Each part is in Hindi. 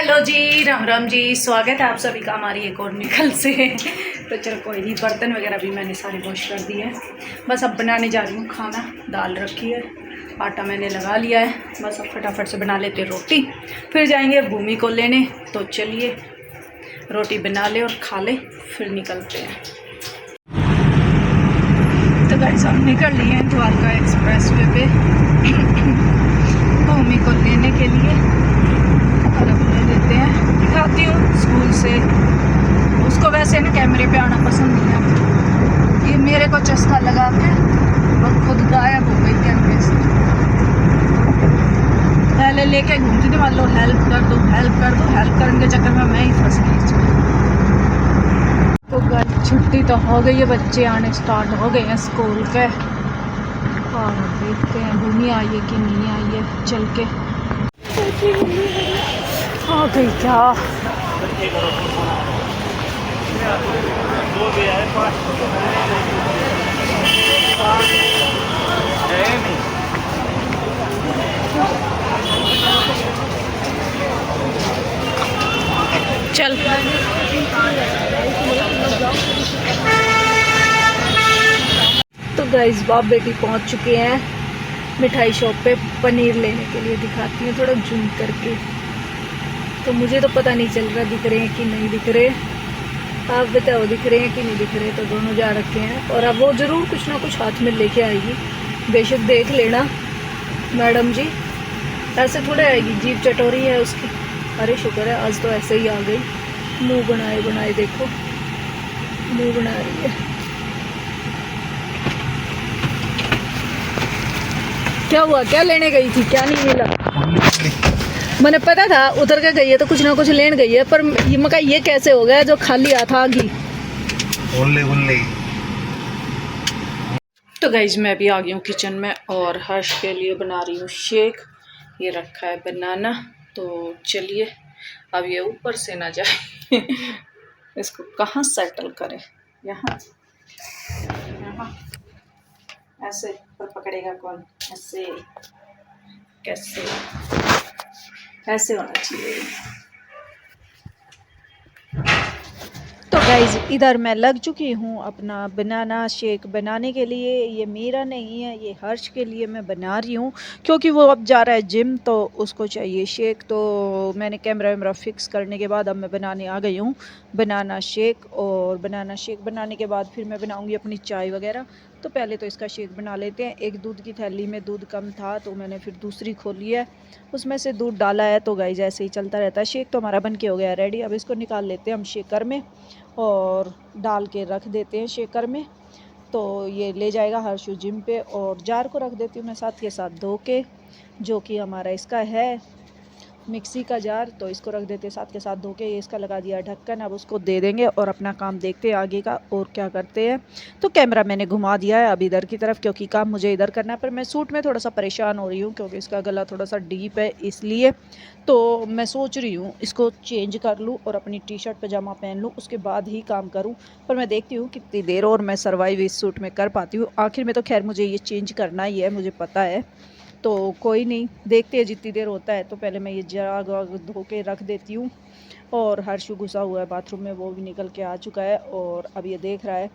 हेलो जी, राम राम जी। स्वागत है आप सभी का हमारी एक और निकल से। तो चलो कोई नहीं, बर्तन वगैरह भी मैंने सारे वॉश कर दिए हैं। बस अब बनाने जा रही हूँ खाना। दाल रखी है, आटा मैंने लगा लिया है। बस अब फटाफट से बना लेते रोटी, फिर जाएंगे भूमि को लेने। तो चलिए रोटी बना ले और खा ले, फिर निकलते हैं। तो गाइस हम निकल लिए हैं द्वारका एक्सप्रेस वे पे भूमि को लेने के लिए। और अब ले लेते हैं, दिखाती हूँ स्कूल से। उसको वैसे ना कैमरे पे आना पसंद नहीं है। ये मेरे को चस्का लगा के और खुद गायब हो गई कैमरे से। पहले लेके घूमती थी, मान लो हेल्प कर दो हेल्प कर दो, हेल्प करने के चक्कर में मैं ही फंस गई इसमें। तो कल छुट्टी तो हो गई है, बच्चे आने स्टार्ट हो गए हैं स्कूल के। और देखते हैं भूमि आई है कि नहीं आई है। चल के आ गई क्या? चल तो गाइस बाप बेटी पहुंच चुके हैं मिठाई शॉप पे पनीर लेने के लिए। दिखाती हूँ थोड़ा जूम करके। तो मुझे तो पता नहीं चल रहा दिख रहे हैं कि नहीं दिख रहे। आप बताओ दिख रहे हैं कि नहीं दिख रहे। तो दोनों जा रखे हैं और अब वो ज़रूर कुछ ना कुछ हाथ में लेके आएगी। बेशक देख लेना मैडम जी, ऐसे थोड़े आएगी, जीभ चटोरी है उसकी। अरे शुक्र है आज तो ऐसे ही आ गई। मुंह बनाए बनाए देखो, मुंह बना रही है। क्या हुआ, क्या लेने गई थी, क्या नहीं मिला? मैंने पता था उतर के गई है तो कुछ ना कुछ लेने गई है, पर ये मका ये कैसे हो गया जो खाली हाथ आ गई। तो गाइज मैं भी आ गई हूँ किचन में और हर्ष के लिए बना रही हूँ शेक। ये रखा है बनाना। तो चलिए अब ये ऊपर से ना जाए इसको कहाँ सेटल करें। यहाँ यहाँ ऐसे पर पकड़ेगा कौन? ऐसे कैसे? ऐसे होना चाहिए। तो गाइज इधर मैं लग चुकी हूँ अपना बनाना शेक बनाने के लिए। ये मेरा नहीं है, ये हर्ष के लिए मैं बना रही हूँ क्योंकि वो अब जा रहा है जिम, तो उसको चाहिए शेक। तो मैंने कैमरा वैमरा फिक्स करने के बाद अब मैं बनाने आ गई हूँ बनाना शेक। और बनाना शेक बनाने के बाद फिर मैं बनाऊँगी अपनी चाय वगैरह। तो पहले तो इसका शेक बना लेते हैं। एक दूध की थैली में दूध कम था तो मैंने फिर दूसरी खोली है, उसमें से दूध डाला है। तो गाइज ऐसे ही चलता रहता है। शेक तो हमारा बन के हो गया है रेडी। अब इसको निकाल लेते हैं हम शेकर में और डाल के रख देते हैं शेकर में। तो ये ले जाएगा हर्षु जिम पे। और जार को रख देती हूँ मैं साथ के साथ धो के, जो कि हमारा इसका है मिक्सी का जार। तो इसको रख देते हैं साथ के साथ धो के। ये इसका लगा दिया ढक्कन। अब उसको दे देंगे और अपना काम देखते हैं आगे का और क्या करते हैं। तो कैमरा मैंने घुमा दिया है अब इधर की तरफ क्योंकि काम मुझे इधर करना है। पर मैं सूट में थोड़ा सा परेशान हो रही हूँ क्योंकि इसका गला थोड़ा सा डीप है, इसलिए तो मैं सोच रही हूँ इसको चेंज कर लूँ और अपनी टी शर्ट पजामा पहन लूँ, उसके बाद ही काम करूँ। पर मैं देखती हूँ कितनी देर और मैं सर्वाइव इस सूट में कर पाती हूँ। आखिर में तो खैर मुझे ये चेंज करना ही है, मुझे पता है। तो कोई नहीं, देखते हैं जितनी देर होता है। तो पहले मैं ये जाग वाग धो के रख देती हूँ। और हर्षु घुसा हुआ है बाथरूम में, वो भी निकल के आ चुका है और अब ये देख रहा है।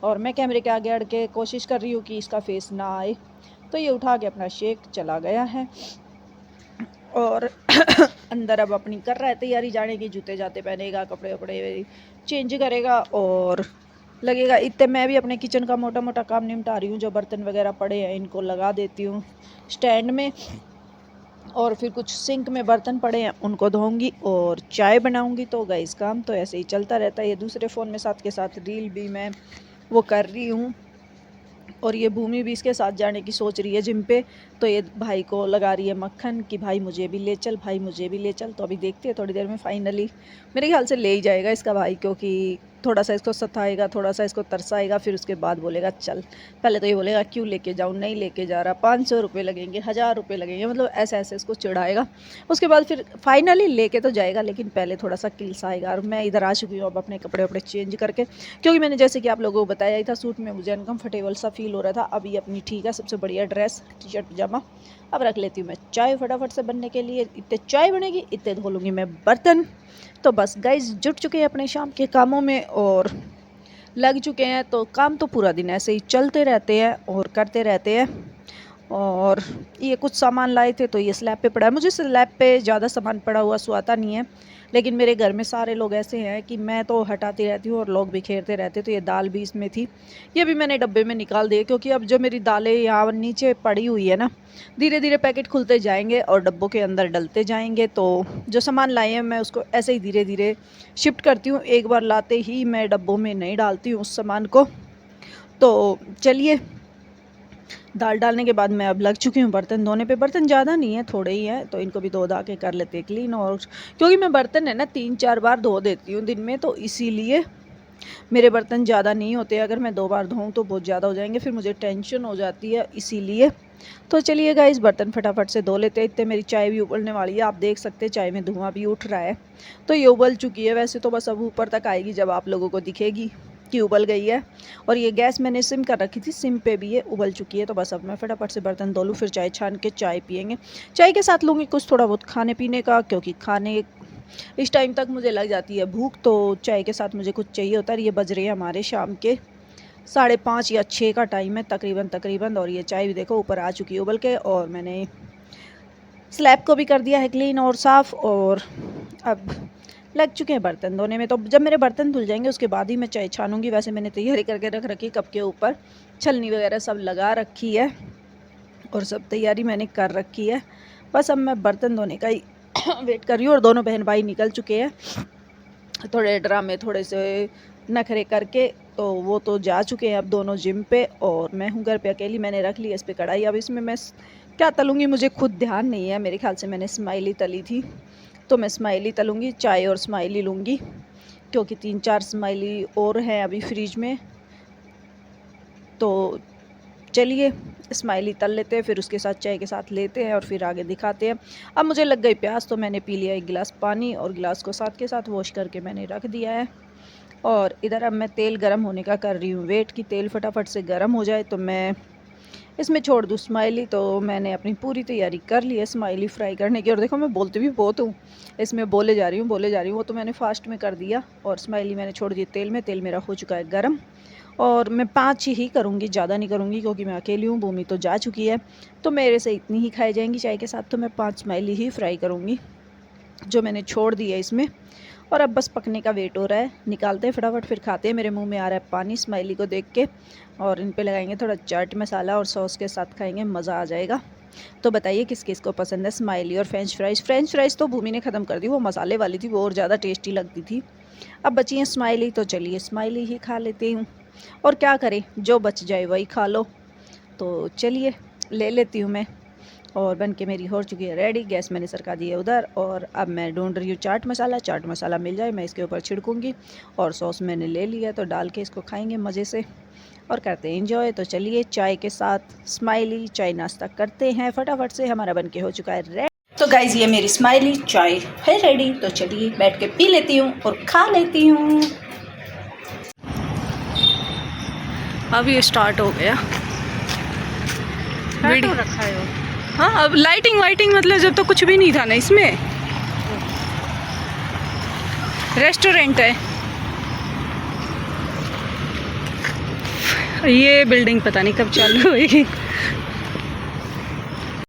और मैं कैमरे के आगे अड़ के कोशिश कर रही हूँ कि इसका फेस ना आए। तो ये उठा के अपना शेक चला गया है और अंदर अब अपनी कर रहा है तैयारी जाने की। जूते जाते पहनेगा, कपड़े वपड़े चेंज करेगा और लगेगा। इतने मैं भी अपने किचन का मोटा मोटा काम निपटा रही हूँ। जो बर्तन वगैरह पड़े हैं इनको लगा देती हूँ स्टैंड में। और फिर कुछ सिंक में बर्तन पड़े हैं उनको धोऊंगी और चाय बनाऊंगी। तो गाइस काम तो ऐसे ही चलता रहता है। ये दूसरे फ़ोन में साथ के साथ रील भी मैं वो कर रही हूँ। और ये भूमि भी इसके साथ जाने की सोच रही है जिम पे। तो ये भाई को लगा रही है मक्खन कि भाई मुझे भी ले चल, भाई मुझे भी ले चल। तो अभी देखते हैं थोड़ी देर में फाइनली मेरे ख्याल से ले ही जाएगा इसका भाई, क्योंकि थोड़ा सा इसको सताएगा, थोड़ा सा इसको तरसाएगा, फिर उसके बाद बोलेगा चल। पहले तो ये बोलेगा क्यों लेके जाऊँ, नहीं लेके जा रहा, 500 रुपये लगेंगे, 1000 रुपये लगेंगे, मतलब ऐसे ऐसे इसको चिढ़ाएगा। उसके बाद फिर फाइनली लेके तो जाएगा, लेकिन पहले थोड़ा सा किलसाएगा। और मैं इधर आ चुकी हूँ अब अपने कपड़े वपड़े चेंज करके, क्योंकि मैंने जैसे कि आप लोगों को बताया ही था सूट में मुझे अनकम्फर्टेबल सा फील हो रहा था। अभी अपनी ठीक है सबसे बढ़िया ड्रेस टी शर्ट जमा। अब रख लेती हूँ मैं चाय फटाफट से बनने के लिए। इतने चाय बनेगी इतने धो लूँगी मैं बर्तन। तो बस गाइस जुट चुके हैं अपने शाम के कामों में और लग चुके हैं। तो काम तो पूरा दिन ऐसे ही चलते रहते हैं और करते रहते हैं। और ये कुछ सामान लाए थे तो ये स्लैब पे पड़ा है। मुझे स्लैब पे ज़्यादा सामान पड़ा हुआ सुहाता नहीं है, लेकिन मेरे घर में सारे लोग ऐसे हैं कि मैं तो हटाती रहती हूँ और लोग बिखेरते रहते। तो ये दाल भी इसमें थी, ये भी मैंने डब्बे में निकाल दिए, क्योंकि अब जो मेरी दालें यहाँ नीचे पड़ी हुई है ना, धीरे धीरे पैकेट खुलते जाएंगे और डब्बों के अंदर डलते जाएंगे। तो जो सामान लाए हैं मैं उसको ऐसे ही धीरे धीरे शिफ्ट करती हूँ, एक बार लाते ही मैं डब्बों में नहीं डालती हूँ उस सामान को। तो चलिए, दाल डालने के बाद मैं अब लग चुकी हूँ बर्तन धोने पे। बर्तन ज़्यादा नहीं है, थोड़े ही हैं, तो इनको भी धो धा के कर लेते हैं क्लीन। और क्योंकि मैं बर्तन है ना 3-4 बार धो देती हूँ दिन में, तो इसीलिए मेरे बर्तन ज़्यादा नहीं होते। अगर मैं 2 बार धोऊँ तो बहुत ज़्यादा हो जाएंगे, फिर मुझे टेंशन हो जाती है इसीलिए। तो चलिए गाइस बर्तन फटाफट से धो लेते हैं। इतने मेरी चाय भी उबलने वाली है, आप देख सकते हैं चाय में धुआं भी उठ रहा है। तो ये उबल चुकी है, वैसे तो बस अब ऊपर तक आएगी जब आप लोगों को दिखेगी कि उबल गई है। और ये गैस मैंने सिम कर रखी थी, सिम पे भी ये उबल चुकी है। तो बस अब मैं फटाफट से बर्तन धो लूँ, फिर चाय छान के चाय पियेंगे। चाय के साथ लूँगी कुछ थोड़ा बहुत खाने पीने का, क्योंकि खाने इस टाइम तक मुझे लग जाती है भूख, तो चाय के साथ मुझे कुछ चाहिए होता है। ये बज रहे हैं हमारे शाम के 5:30 या 6 का टाइम है तकरीबन। और ये चाय भी देखो ऊपर आ चुकी है उबल के। और मैंने स्लैब को भी कर दिया है क्लीन और साफ़। और अब लग चुके हैं बर्तन धोने में। तो जब मेरे बर्तन धुल जाएंगे उसके बाद ही मैं चाय छानूंगी। वैसे मैंने तैयारी करके रख रखी, कप के ऊपर छलनी वगैरह सब लगा रखी है और सब तैयारी मैंने कर रखी है। बस अब मैं बर्तन धोने का ही वेट कर रही हूँ। और दोनों बहन भाई निकल चुके हैं, थोड़े ड्रामे थोड़े से नखरे करके, तो वो तो जा चुके हैं अब दोनों जिम पे। और मैं हूँ घर पे अकेली। मैंने रख ली इस पर कढ़ाई, अब इसमें मैं क्या तलूँगी मुझे खुद ध्यान नहीं है। मेरे ख्याल से मैंने स्माइली तली थी, तो मैं स्माइली तलूँगी। चाय और स्माइली लूँगी, क्योंकि 3-4 स्माइली और हैं अभी फ्रिज में। तो चलिए स्माइली तल लेते हैं, फिर उसके साथ चाय के साथ लेते हैं और फिर आगे दिखाते हैं। अब मुझे लग गई प्यास, तो मैंने पी लिया 1 गिलास पानी और गिलास को साथ के साथ वॉश करके मैंने रख दिया है। और इधर अब मैं तेल गर्म होने का कर रही हूँ वेट, कि तेल फटाफट से गर्म हो जाए तो मैं इसमें छोड़ दूँ स्माइली। तो मैंने अपनी पूरी तैयारी कर ली है स्माइली फ्राई करने की। और देखो मैं बोलती भी बहुत हूँ, इसमें बोले जा रही हूँ। वो तो मैंने फास्ट में कर दिया। और स्माइली मैंने छोड़ दी तेल में। तेल मेरा हो चुका है गर्म। और मैं 5 ही करूँगी, ज़्यादा नहीं करूँगी, क्योंकि मैं अकेली हूँ, भूमि तो जा चुकी है, तो मेरे से इतनी ही खाई जाएंगी चाय के साथ। तो मैं 5 स्माइली ही फ्राई करूँगी जो मैंने छोड़ दी है इसमें। और अब बस पकने का वेट हो रहा है, निकालते हैं फटाफट फिर खाते हैं। मेरे मुंह में आ रहा है पानी स्माइली को देख के। और इन पे लगाएंगे थोड़ा चाट मसाला और सॉस के साथ खाएंगे, मज़ा आ जाएगा। तो बताइए किस किस को पसंद है स्माइली और फ्रेंच फ्राइज़ तो भूमि ने ख़त्म कर दी, वो मसाले वाली थी, वो और ज़्यादा टेस्टी लगती थी। अब बची हैं स्माइली, तो चलिए स्माइली ही खा लेती हूँ। और क्या करें, जो बच जाए वही खा लो। तो चलिए ले लेती हूँ मैं। और बन के मेरी हो चुकी है रेडी। गैस मैंने सरका दी है उधर। और अब मैं ढूंढ रही हूँ चाट मसाला मिल जाए मैं इसके ऊपर छिड़कूँगी। और सॉस मैंने ले लिया, तो डाल के इसको खाएंगे मज़े से और करते हैं एंजॉय। तो चलिए चाय के साथ स्माइली चाय नाश्ता करते हैं फटाफट से। हमारा बन के हो चुका है रेडी। तो गाइज़ ये मेरी स्माइली चाय है रेडी। तो चलिए बैठ के पी लेती हूँ और खा लेती हूँ। अब ये स्टार्ट हो गया वीडियो रखा है। हाँ अब लाइटिंग वाइटिंग मतलब जब तो कुछ भी नहीं था ना इसमें। रेस्टोरेंट है ये, बिल्डिंग पता नहीं कब चालू होगी।